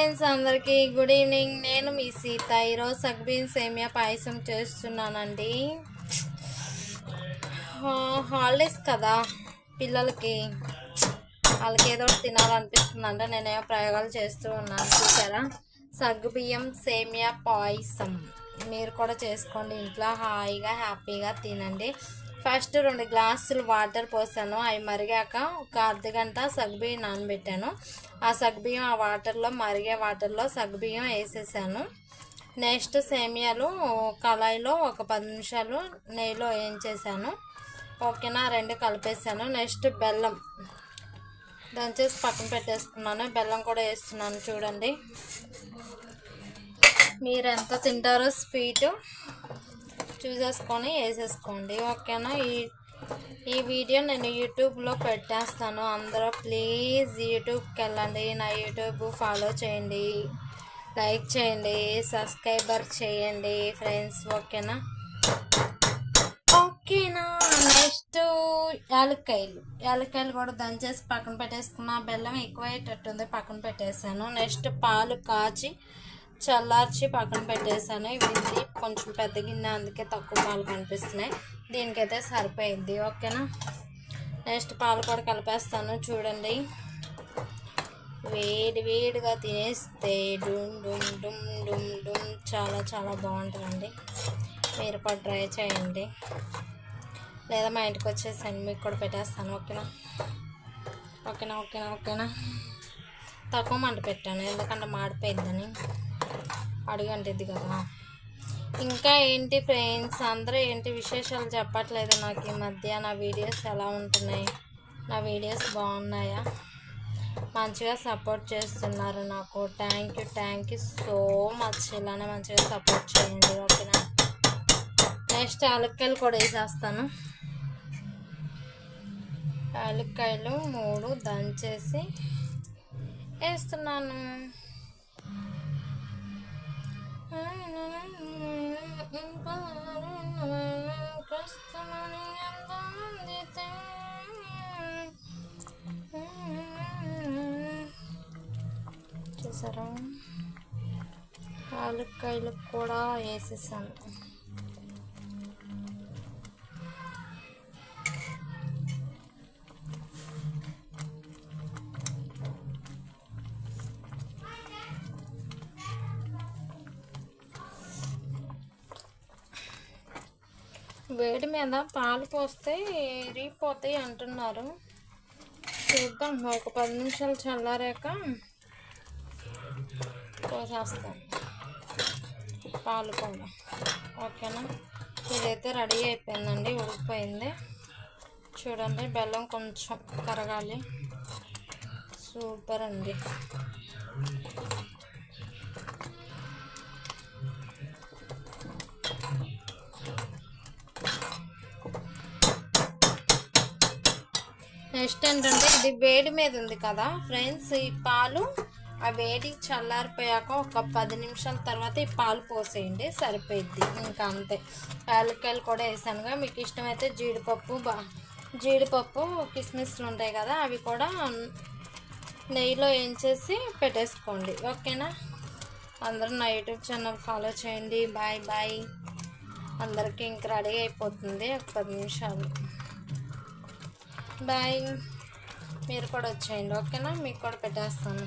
Friends అందరికీ good evening. నేను మీ సీత. ఈరోజు సగ్బీన్ సేమియా పాయసం చేస్తున్నానండి. హాలిడేస్ కదా పిల్లలకి, వాళ్ళకి ఏదో తినాలనిపిస్తుందంటే నేనేమో ప్రయోగాలు చేస్తూ ఉన్నాను. చూసారా, సగ్గుబియ్యం సేమియా పాయసం మీరు కూడా చేసుకోండి ఇంట్లో, హాయిగా హ్యాపీగా తినండి. ఫస్ట్ 2 గ్లాసులు వాటర్ పోసాను. అవి మరిగాక ఒక అర్ధగంట సగ్గుబియ్యం నానబెట్టాను. ఆ సగ్గుబియ్యం ఆ వాటర్లో, మరిగే వాటర్లో సగ్గుబియ్యం వేసేసాను. నెక్స్ట్ సేమియాలు కళాయిలో ఒక 10 నిమిషాలు నెయ్యిలో వేయించేసాను. ఓకేనా, 2 కలిపేసాను. నెక్స్ట్ బెల్లం దంచేసి పక్కన పెట్టేసుకున్నాను. బెల్లం కూడా వేస్తున్నాను. చూడండి మీరు ఎంత తింటారో స్వీటు చూసేసుకొని వేసేసుకోండి. ఓకేనా, ఈ వీడియో నేను యూట్యూబ్లో పెట్టేస్తాను. అందరూ ప్లీజ్ యూట్యూబ్కి వెళ్ళండి, నా యూట్యూబ్ ఫాలో చేయండి, లైక్ చేయండి, సబ్స్క్రైబర్ చేయండి ఫ్రెండ్స్. ఓకేనా. నెక్స్ట్ యాలక్కాయలు కూడా దంచేసి పక్కన పెట్టేసుకున్న. బెల్లం ఎక్కువయ్యేటట్టుంది, పక్కన పెట్టేసాను. నెక్స్ట్ పాలు కాచి చల్లార్చి పక్కన పెట్టేసాను. ఇది కొంచెం పెద్ద గిన్నె, అందుకే తక్కువ పాలు కనిపిస్తున్నాయి. దీనికైతే సరిపోయింది. ఓకేనా. నెక్స్ట్ పాలు కూడా కలిపేస్తాను. చూడండి, వేడిగా తినేస్తే డుమ్ డుమ్ డుమ్ డుమ్ డుమ్ చాలా చాలా బాగుంటుందండి. మీరు కూడా ట్రై చేయండి, లేదా మా ఇంటికి వచ్చేసండి, మీకు కూడా పెట్టేస్తాను. ఓకేనా. తక్కువ మంట పెట్టాను, ఎందుకంటే మాడిపోయిందని, అడుగంటిద్ది కదా. ఇంకా ఏంటి ఫ్రెండ్స్, అందరూ ఏంటి విశేషాలు చెప్పట్లేదు నాకు ఈ మధ్య. నా వీడియోస్ ఎలా ఉంటున్నాయి, నా వీడియోస్ బాగున్నాయా? మంచిగా సపోర్ట్ చేస్తున్నారు నాకు. Thank you so much. ఇలానే మంచిగా సపోర్ట్ చేయండి. ఓకేనా. నెక్స్ట్ యాలక్కాయలు కూడా వేసేస్తాను. యాలక్కాయలు 3 దంచేసి వేస్తున్నాను. చూసారా, యాలక్కాయలు కూడా వేసేసాను. వేడి మీద పాలు పోస్తే ఇరిగిపోతాయి అంటున్నారు. చూద్దాం, ఒక 10 నిమిషాలు చల్లారాక పోసేస్తాం పాలు కూడా. ఓకేనా. ఇదైతే రెడీ అయిపోయిందండి, ఉడికిపోయింది. చూడండి, బెల్లం కొంచెం కరగాలి. సూపర్ అండి. నెక్స్ట్ ఏంటంటే, ఇది వేడి మీద ఉంది కదా ఫ్రెండ్స్, ఈ పాలు ఆ వేడి చల్లారిపోయాక ఒక 10 నిమిషాల తర్వాత ఈ పాలు పోసేయండి, సరిపోయిద్ది. ఇంకా అంతే. యాలక్కాయలు కూడా వేసానుగా. మీకు ఇష్టమైతే జీడిపప్పు కిస్మిస్లు ఉంటాయి కదా, అవి కూడా నెయ్యిలో వేయించేసి పెట్టేసుకోండి. ఓకేనా. అందరూ నా యూట్యూబ్ ఛానల్ ఫాలో చేయండి. బాయ్. అందరికీ ఇంక రెడీ అయిపోతుంది, ఒక 10 నిమిషాలు. బాయ్. మీరు కూడా వచ్చేయండి. ఓకేనా, మీకు కూడా పెట్టేస్తాను.